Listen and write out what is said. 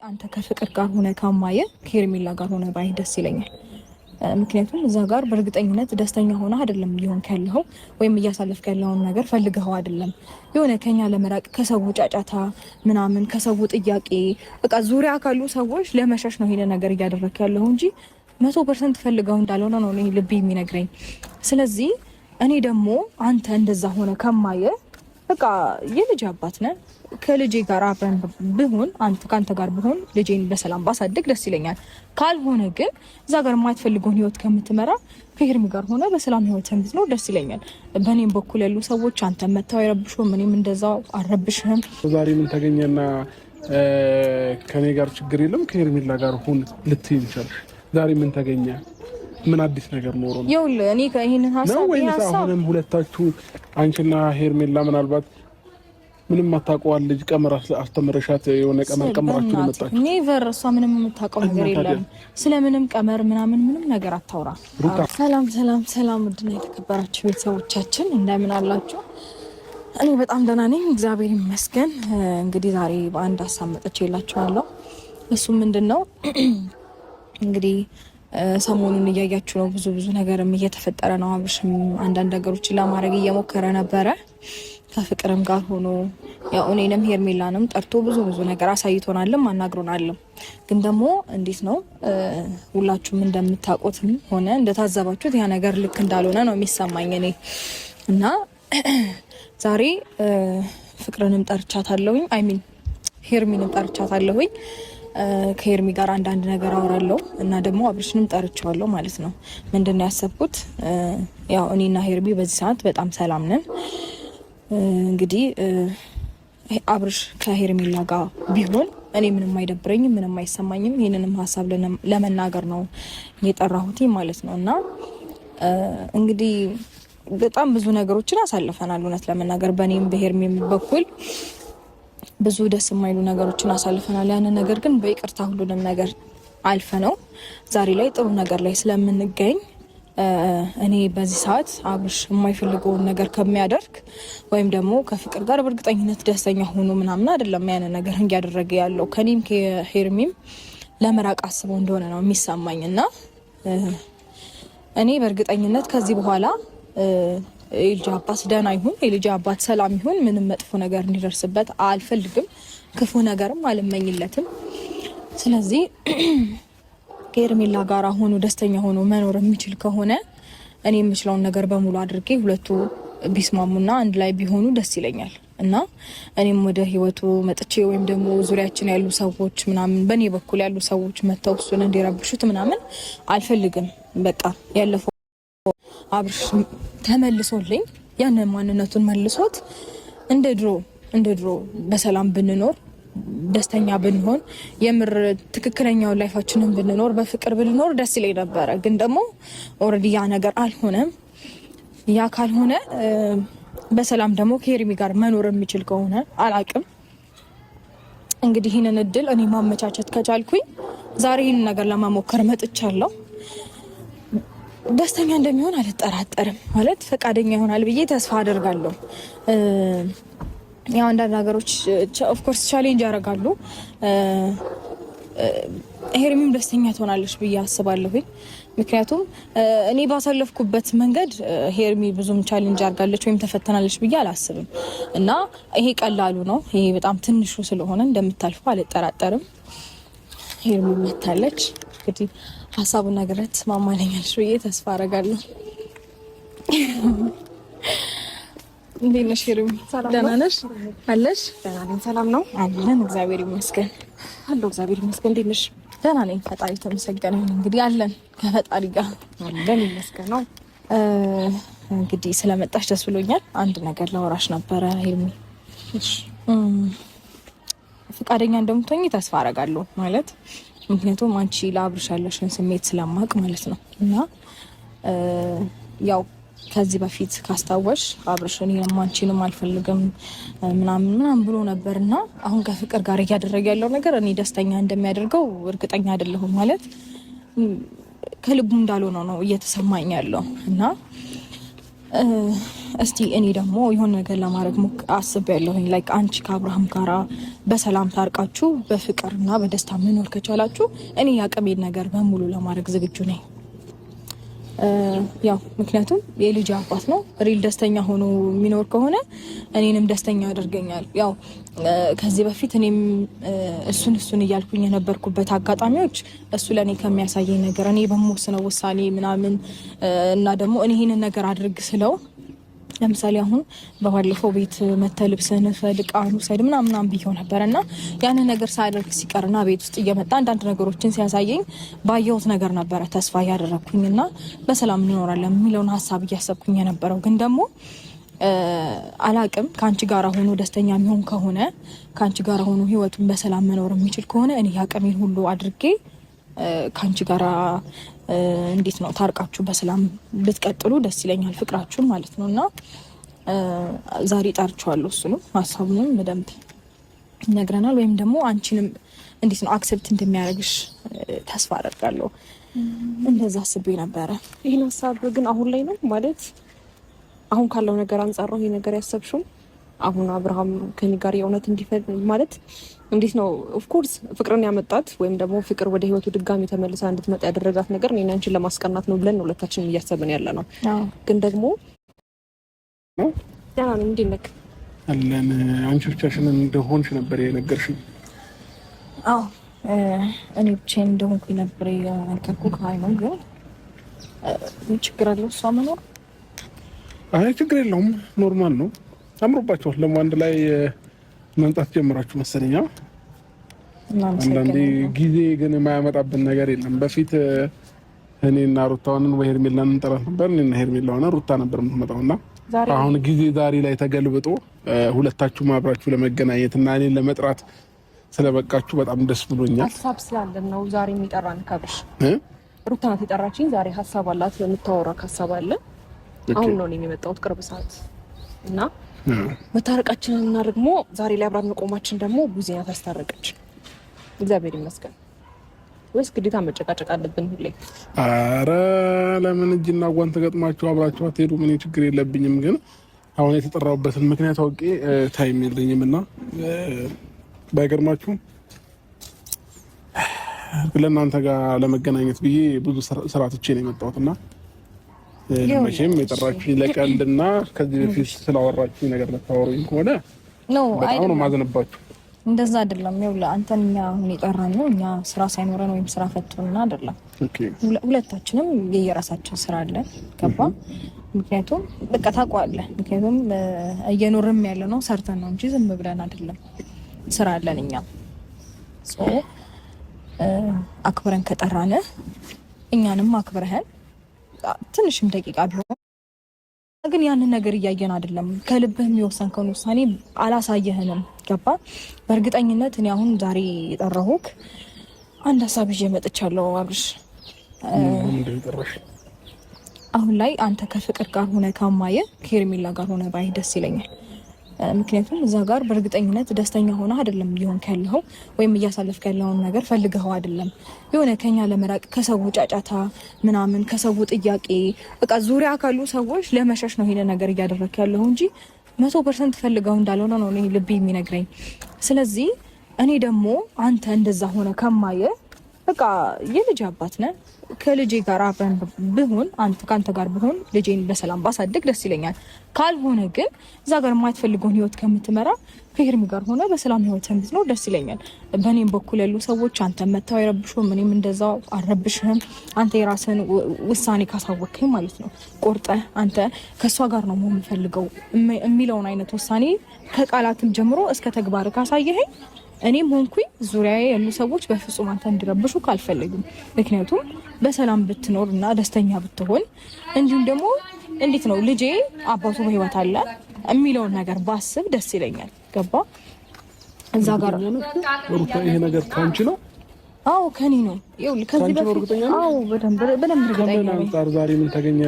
አንተ ከፍቅር ጋር ሆነ ከማየ ከሄርሜላ ጋር ሆነ ባይ ደስ ይለኛል። ምክንያቱም እዛ ጋር በእርግጠኝነት ደስተኛ ሆነ አይደለም ሊሆን ያለው ወይም እያሳለፍክ ያለውን ነገር ፈልገው አይደለም። የሆነ ከኛ ለመራቅ ከሰው ጫጫታ ምናምን ከሰው ጥያቄ በቃ ዙሪያ ካሉ ሰዎች ለመሸሽ ነው ይሄን ነገር እያደረክ ያለው እንጂ 100% ፈልገው እንዳልሆነ ነው እኔ ልብ የሚነግረኝ። ስለዚህ እኔ ደግሞ አንተ እንደዛ ሆነ ከማየ በቃ የልጅ አባት ነህ ከልጄ ጋር አብረን ብሆን አንተ ካንተ ጋር ብሆን ልጄን በሰላም ባሳድግ ደስ ይለኛል። ካልሆነ ግን እዛ ጋር የማትፈልገውን ህይወት ከምትመራ ከሄርሚ ጋር ሆነ በሰላም ህይወትን ብትኖር ደስ ይለኛል። በእኔም በኩል ያሉ ሰዎች አንተ መታው ይረብሹ ምንም እንደዛው አረብሽህም። ዛሬ ምን ተገኘና ከኔ ጋር ችግር የለም ከሄርሚላ ጋር ሁን ልትይ ይችላል። ዛሬ ምን ተገኘ? ምን አዲስ ነገር ኖሮ ነው? ይኸውልህ እኔ ከይሄንን ሀሳብ ነው አሁንም ሁለታችሁ አንቺና ሄርሜላ ምናልባት ምንም አታውቀዋል ልጅ ቀመር አስተምረሻት የሆነ ቀመር ቀመራችሁ ነው መጣችሁ? ኔቨር እሷ ምንም የምታውቀው ነገር የለም። ስለምንም ቀመር ምናምን ምንም ነገር አታውራ። ሰላም ሰላም ሰላም፣ ውድና የተከበራችሁ ቤተሰቦቻችን እንደምን አላችሁ? እኔ በጣም ደህና ነኝ እግዚአብሔር ይመስገን። እንግዲህ ዛሬ በአንድ ሀሳብ መጥቼላችኋለሁ። እሱ ምንድነው እንግዲህ ሰሞኑን እያያችሁ ነው። ብዙ ነገርም እየተፈጠረ ነው። አብርሽም አንዳንድ ነገሮችን ለማድረግ እየሞከረ ነበረ ከፍቅርም ጋር ሆኖ ያው እኔንም ሄርሜላንም ጠርቶ ብዙ ነገር አሳይቶናልም አናግሮናልም። ግን ደግሞ እንዴት ነው ሁላችሁም እንደምታውቁትም ሆነ እንደታዘባችሁት ያ ነገር ልክ እንዳልሆነ ነው የሚሰማኝ እኔ እና ዛሬ ፍቅርንም ጠርቻታለሁኝ ሄርሚንም ጠርቻታለሁኝ። ከሄርሚ ጋር አንዳንድ ነገር አወራለሁ እና ደግሞ አብርሽንም ጠርቻለሁ ማለት ነው። ምንድነው ያሰብኩት ያው እኔና ሄርሚ በዚህ ሰዓት በጣም ሰላም ነን። እንግዲህ አብርሽ ከሄርሜላ ጋር ቢሆን እኔ ምንም አይደብረኝም፣ ምንም አይሰማኝም። ይሄንንም ሀሳብ ለመናገር ነው የጠራሁት ማለት ነው። እና እንግዲህ በጣም ብዙ ነገሮችን አሳልፈናል። እውነት ለመናገር በእኔም በሄርሜም በኩል ብዙ ደስ የማይሉ ነገሮችን አሳልፈናል። ያንን ነገር ግን በይቅርታ ሁሉንም ነገር አልፈ ነው ዛሬ ላይ ጥሩ ነገር ላይ ስለምንገኝ እኔ በዚህ ሰዓት አብርሽ የማይፈልገውን ነገር ከሚያደርግ ወይም ደግሞ ከፍቅር ጋር በእርግጠኝነት ደስተኛ ሆኖ ምናምን አይደለም ያንን ነገር እንዲያደረገ ያለው ከኔም ከሄርሚም ለመራቅ አስበው እንደሆነ ነው የሚሰማኝ። እና እኔ በእርግጠኝነት ከዚህ በኋላ የልጅ አባት ደህና ይሁን የልጅ አባት ሰላም ይሁን ምንም መጥፎ ነገር እንዲደርስበት አልፈልግም፣ ክፉ ነገርም አልመኝለትም። ስለዚህ ከሄርሜላ ጋር ሆኖ ደስተኛ ሆኖ መኖር የሚችል ከሆነ እኔ የምችለውን ነገር በሙሉ አድርጌ ሁለቱ ቢስማሙና አንድ ላይ ቢሆኑ ደስ ይለኛል። እና እኔም ወደ ህይወቱ መጥቼ ወይም ደግሞ ዙሪያችን ያሉ ሰዎች ምናምን በእኔ በኩል ያሉ ሰዎች መተው እሱን እንዲረብሹት ምናምን አልፈልግም። በቃ ያለፈው አብርሽ ተመልሶልኝ ያንን ማንነቱን መልሶት እንደ ድሮ በሰላም ብንኖር ደስተኛ ብንሆን የምር ትክክለኛው ላይፋችንን ብንኖር በፍቅር ብንኖር ደስ ይለኝ ነበረ። ግን ደግሞ ኦልሬዲ ያ ነገር አልሆነም። ያ ካልሆነ በሰላም ደግሞ ከሄርሚ ጋር መኖር የሚችል ከሆነ አላቅም እንግዲህ ይህንን እድል እኔ ማመቻቸት ከቻልኩኝ ዛሬ ይህንን ነገር ለማሞከር መጥቻለሁ። ደስተኛ እንደሚሆን አልጠራጠርም። ማለት ፈቃደኛ ይሆናል ብዬ ተስፋ አደርጋለሁ። ያው አንዳንድ ነገሮች ኦፍ ኮርስ ቻሌንጅ ያደርጋሉ። ሄርሚም ደስተኛ ትሆናለች ብዬ አስባለሁ። ምክንያቱም እኔ ባሳለፍኩበት መንገድ ሄርሚ ብዙም ቻሌንጅ አድርጋለች ወይም ተፈተናለች ብዬ አላስብም። እና ይሄ ቀላሉ ነው። ይሄ በጣም ትንሹ ስለሆነ እንደምታልፈው አልጠራጠርም። ሄርሚ መታለች እንግዲህ ሀሳቡን ነገረት ተስማማለኛለች ብዬ ተስፋ አደርጋለሁ። እንዴት ነሽ ሄርሚ? ደህና ነሽ? አለሽ? ደህና ነኝ። ሰላም ነው አለን። እግዚአብሔር ይመስገን አለው። እግዚአብሔር ይመስገን። እንዴት ነሽ? ደህና ነኝ። ፈጣሪ ተመሰገነ። እንግዲህ አለን ከፈጣሪ ጋር አለን ይመስገን ነው። እንግዲህ ስለመጣሽ ደስ ብሎኛል። አንድ ነገር ላወራሽ ነበረ ሄርሚ። እሺ ፈቃደኛ እንደምትሆኚ ተስፋ አደርጋለሁ ማለት ምክንያቱም አንቺ ለአብርሽ ያለሽን ስሜት ስለማቅ ማለት ነው። እና ያው ከዚህ በፊት ካስታወሽ አብርሽን አንቺንም አልፈልግም ምናምን ብሎ ነበርና አሁን ከፍቅር ጋር እያደረገ ያለው ነገር እኔ ደስተኛ እንደሚያደርገው እርግጠኛ አይደለሁም። ማለት ከልቡ እንዳልሆነ ነው እየተሰማኝ ያለው። እና እስቲ እኔ ደግሞ የሆነ ነገር ለማድረግ አስቤያለሁኝ። ላይክ አንቺ ከአብርሃም ጋራ በሰላም ታርቃችሁ በፍቅርና በደስታ መኖር ከቻላችሁ እኔ ያቅሜን ነገር በሙሉ ለማድረግ ዝግጁ ነኝ። ያው ምክንያቱም የልጅ አባት ነው። ሪል ደስተኛ ሆኖ የሚኖር ከሆነ እኔንም ደስተኛ ያደርገኛል። ያው ከዚህ በፊት እኔም እሱን እያልኩኝ የነበርኩበት አጋጣሚዎች እሱ ለእኔ ከሚያሳየኝ ነገር እኔ በምወስነው ውሳኔ ምናምን እና ደግሞ እኔ ይህንን ነገር አድርግ ስለው ለምሳሌ አሁን በባለፈው ቤት መተህ ልብስህን እቃህን ውሰድ ምናምን ብዬው ነበር እና ያንን ነገር ሳያደርግ ሲቀርና ቤት ውስጥ እየመጣ አንዳንድ ነገሮችን ሲያሳየኝ ባየሁት ነገር ነበረ ተስፋ እያደረግኩኝ እና በሰላም እንኖራለን የሚለውን ሀሳብ እያሰብኩኝ የነበረው። ግን ደግሞ አላቅም ከአንቺ ጋር ሆኖ ደስተኛ የሚሆን ከሆነ ከአንቺ ጋር ሆኖ ህይወቱን በሰላም መኖር የሚችል ከሆነ እኔ ያቅሜን ሁሉ አድርጌ ከአንቺ ጋር እንዴት ነው ታርቃችሁ በሰላም ብትቀጥሉ ደስ ይለኛል፣ ፍቅራችሁን ማለት ነው። እና ዛሬ ጠርቼዋለሁ። እሱንም ሀሳቡንም በደንብ ይነግረናል። ወይም ደግሞ አንቺንም እንዴት ነው አክሰፕት እንደሚያደርግሽ ተስፋ አደርጋለሁ። እንደዛ አስቤ ነበረ። ይህን ሀሳብ ግን አሁን ላይ ነው ማለት አሁን ካለው ነገር አንጻር ነው ይሄ ነገር ያሰብሽው? አሁን አብርሃም ከኔ ጋር የእውነት እንዲፈል ማለት እንዴት ነው? ኦፍ ኮርስ ፍቅርን ያመጣት ወይም ደግሞ ፍቅር ወደ ህይወቱ ድጋሚ ተመልሳ እንድትመጣ ያደረጋት ነገር እኔና አንቺን ለማስቀናት ነው ብለን ሁለታችን እያሰብን ያለ ነው። ግን ደግሞ ያ ነው እንዴ ነክ አለን አንቺ ብቻሽን እንደሆንሽ ነበር የነገርሽኝ። አዎ እኔ ብቻዬን እንደሆንኩኝ ነበር የነገርኩህ። አይኖም ግን ችግር አለው እሷ መኖር? አይ ችግር የለውም፣ ኖርማል ነው። አምሮባችኋል ደግሞ አንድ ላይ መምጣት ጀምራችሁ መሰለኛ። አንዳንዴ ጊዜ ግን የማያመጣብን ነገር የለም። በፊት እኔና ሩታዋንን ወይ ሄርሜላን እንጠራት ነበር። እኔና ሄርሜላ ሆነ ሩታ ነበር የምትመጣውና አሁን ጊዜ ዛሬ ላይ ተገልብጦ ሁለታችሁ አብራችሁ ለመገናኘት እና እኔን ለመጥራት ስለበቃችሁ በጣም ደስ ብሎኛል። ሀሳብ ስላለን ነው ዛሬ የሚጠራን። ካብሽ ሩታ ናት የጠራችኝ። ዛሬ ሀሳብ አላት፣ የምታወራ ሀሳብ አለ። አሁን ነው የመጣሁት ቅርብ ሰዓት እና መታረቃችንን እና ደግሞ ዛሬ ላይ አብራን መቆማችን ደግሞ ብዙ ናት አስታረቀች። እግዚአብሔር ይመስገን። ወይስ ግዴታ መጨቃጨቅ አለብን ሁሌ? አረ ለምን እጅና ጓንት ገጥማችሁ አብራችሁ አትሄዱ? ምን ችግር የለብኝም። ግን አሁን የተጠራሁበትን ምክንያት አውቄ ታይም የለኝም እና ባይገርማችሁ ለእናንተ ጋር ለመገናኘት ብዬ ብዙ ስራ ትቼ ነው የመጣሁት እና መቼም የጠራችሁኝ ለቀልድና ከዚህ በፊት ስላወራችሁኝ ነገር ልታወሩኝ ከሆነ በጣም ነው ማዘንባችሁ። እንደዛ አይደለም። ይኸውልህ አንተን እኛ አሁን የጠራን ነው እኛ ስራ ሳይኖረን ወይም ስራ ፈቶና አይደለም። ሁለታችንም የየራሳችን ስራ አለን። ገባ? ምክንያቱም በቃ ታውቀዋለህ። ምክንያቱም እየኖርም ያለ ነው ሰርተን ነው እንጂ ዝም ብለን አይደለም። ስራ አለን እኛ። አክብረን ከጠራን እኛንም አክብረህን ትንሽም ደቂቃ ቢሆን ግን ያንን ነገር እያየን አይደለም። ከልብህ የሚወሰንከውን ውሳኔ አላሳየህንም። ገባ? በእርግጠኝነት እኔ አሁን ዛሬ የጠራሁህ አንድ ሀሳብ ይዤ መጥቻለሁ። አብርሽ አሁን ላይ አንተ ከፍቅር ጋር ሆነ ከማየ ከሄርሜላ ጋር ሆነ ባይ ደስ ይለኛል። ምክንያቱም እዛ ጋር በእርግጠኝነት ደስተኛ ሆነ አይደለም እየሆንክ ያለኸው ወይም እያሳለፍክ ያለውን ነገር ፈልገኸው አይደለም። የሆነ ከኛ ለመራቅ ከሰው ጫጫታ ምናምን ከሰው ጥያቄ በቃ ዙሪያ ካሉ ሰዎች ለመሸሽ ነው ይሄን ነገር እያደረክ ያለው እንጂ 100% ፈልገው እንዳልሆነ ነው እኔ ልቤ የሚነግረኝ። ስለዚህ እኔ ደግሞ አንተ እንደዛ ሆነ ከማየ በቃ የልጅ አባት ነህ። ከልጄ ጋር አብረን ብሆን ከአንተ ጋር ብሆን ልጄን በሰላም ባሳድግ ደስ ይለኛል። ካልሆነ ግን እዛ ጋር የማትፈልገውን ህይወት ከምትመራ ከሄርሚ ጋር ሆነ በሰላም ህይወትን ብትኖር ደስ ይለኛል። በእኔም በኩል ያሉ ሰዎች አንተ መታው አይረብሹም፣ እኔም እንደዛው አልረብሽህም። አንተ የራስህን ውሳኔ ካሳወቅከኝ ማለት ነው ቆርጠህ አንተ ከእሷ ጋር ነው መሆን የምፈልገው የሚለውን አይነት ውሳኔ ከቃላትም ጀምሮ እስከ ተግባር ካሳየኸኝ እኔም ሆንኩኝ ዙሪያዬ ያሉ ሰዎች በፍጹም አንተ እንዲረብሹ ካልፈለጉም። ምክንያቱም በሰላም ብትኖር እና ደስተኛ ብትሆን እንዲሁም ደግሞ እንዴት ነው ልጄ አባቱ በህይወት አለ የሚለውን ነገር ባስብ ደስ ይለኛል። ገባ? እዛ ጋር ይሄ ነገር ካንቺ ነው? አዎ ከኔ ነው። ይኸውልህ ከዚህ በፊት አዎ በደንብ እርግጠኛ ነኝ። ዛሬ ምን ተገኘ?